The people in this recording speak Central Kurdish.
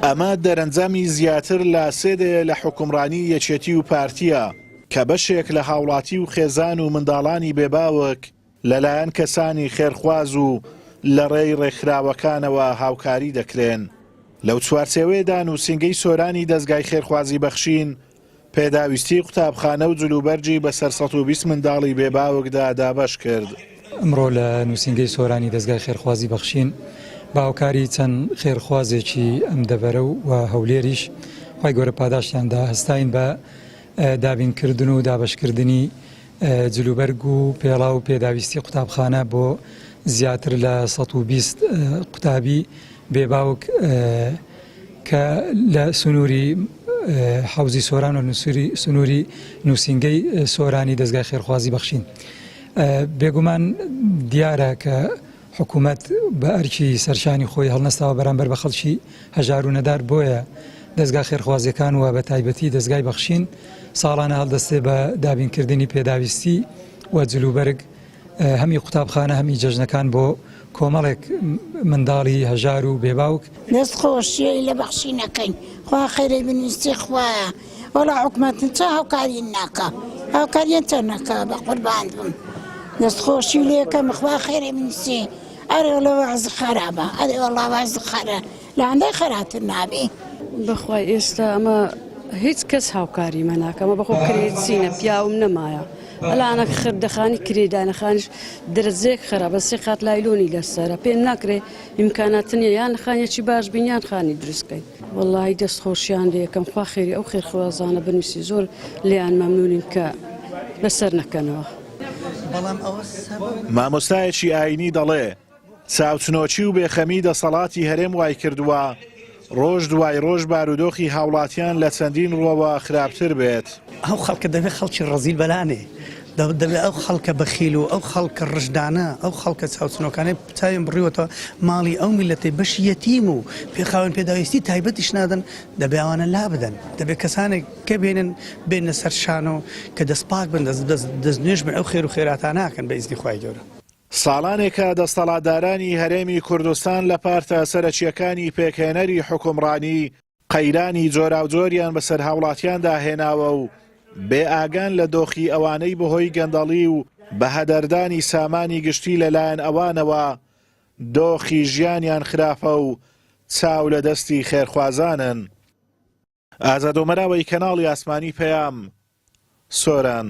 ئەمە دەرەنجامی زیاتر لە سێدەیە لە حکومڕانی یەکێتی و پارتیە کە بەشێک لە هاوڵاتی و خێزان و منداڵانی بێباوک لەلایەن کەسانی خێرخواز و لە ڕێی ڕێکخراوەکانەوە هاوکاری دەکرێن. لەو چوارچێوەیەدا نووسینگەی سۆرانی دەستگای خێرخوازی بەخشین پێداویستی قوتابخانە و جلوبەرجی بەسەر 120 منداڵی بێباوکدا دابەش کرد. ئەمڕۆ لە نووسینگەی سۆرانی دەستگای خێرخوازی بەخشین باوکاری چەند خێرخوازێکی ئەم دەبەرە و هەولێریش خی گەورە پاداشیاندا هەستاین بە دابینکردن و دابشکردنی جلوبەرگ و پێڵاو و پێداویستی قوتابخانە بۆ زیاتر لە 120 قوتابی بێباوک کە لە سنووری حوزی سۆران و سنووری نووسینگەی سۆرانی دەستگای خێرخوازی بەخشین. بێگومان دیارە کە حکوومەت بە ئەرکی سەرشانی خۆی هەڵنەستاوە بەرامبەر بە خەڵکی هەژار و نەدار بۆیە دەستگا خێرخوازیەکان و بە تایبەتی دەستگای بەخشین ساڵانە هەڵدەستێ بە دابینکردنی پێداویستی و جلوبەرگ هەمی قوتابخانە هەمی جەژنەکان بۆ کۆمەڵێک منداڵی هەژار و بێباوک. دەستخۆشیی لە بەخشینەکەین خوا خێرەی بنووسی خوایە وەڵا حکوومەتن چا هاوکاریان ناکە هاوکاریان چە نەکە بە قوربان بم دەستخۆشی لێکەم خوا خێرەی بنووسی ئەرێ وەڵا وەعز خەرابە ئەرێ وەڵا وەعز خەرە لە هەندەی خەراتر نابێ. بەخوای ئێستا ئەمە هیچ کەس هاوکاریمە ناکە ئەمە بەخۆ کرێت چینە پیاوم نەمایە ئەلانە خردەخانی کرێدانەخانیش دەرەجێک خراپە سێ قات لایلۆنی لەسەرە پێم ناکرێ ئیمکاناتنیە یان خانێکی باش بینیان خانی دروستکەین. وەڵی دەستخۆشیان لێ یەکەم خوا خێری ئەو خێرخوازانە بنووسی زۆر لێیان مەمنونین کە بەسەر نەکەنەوە. مامۆستایەکی ئاینی دەڵێ چاوچنۆچی و بێخەمی دەسەڵاتی هەرێم وای کردووە ڕۆژ دوای ڕۆژ بارودۆخی هاوڵاتیان لە چەندین ڕۆوە خراپتر بێت. ئەو خەڵکە دەبێت خەڵکی ڕەزیل بەلانێ دەبێت ئەو خەڵکە بەخیل و ئەو خەڵکە ڕژدانە ئەو خەڵکە چاوچنۆکانەی چاویم بڕیوەتە ماڵی ئەو میلەتی بەش یەتیم و پێخاوێن پێداویستی تایبەتیش نادەن دەبێ ئەوانە لا بدەن دەبێت کەسانێک کە بێنن بێنە سەر شان و کە دەستپاک بن دەستنوێژ بن ئەو خێر و خێراتان ناکەن بە ئیزنی خوای گەورە. ساڵانێکە دەسەڵاتدارانی هەرێمی کوردستان لە پارتە سەرەکیەکانی پێکهێنەری حکومڕانی قەیرانی جۆراوجۆریان بەسەر هاوڵاتیاندا هێناوە و بێ ئاگان لە دۆخی ئەوانەی بەهۆی گەندەڵی و بە هەدەردانی سامانی گشتی لەلایەن ئەوانەوە دۆخی ژیانیان خراپە و چاو لە دەستی خێرخوازانن. ئازادۆمەراوەی کەناڵی ئاسمانی پەیام سۆران.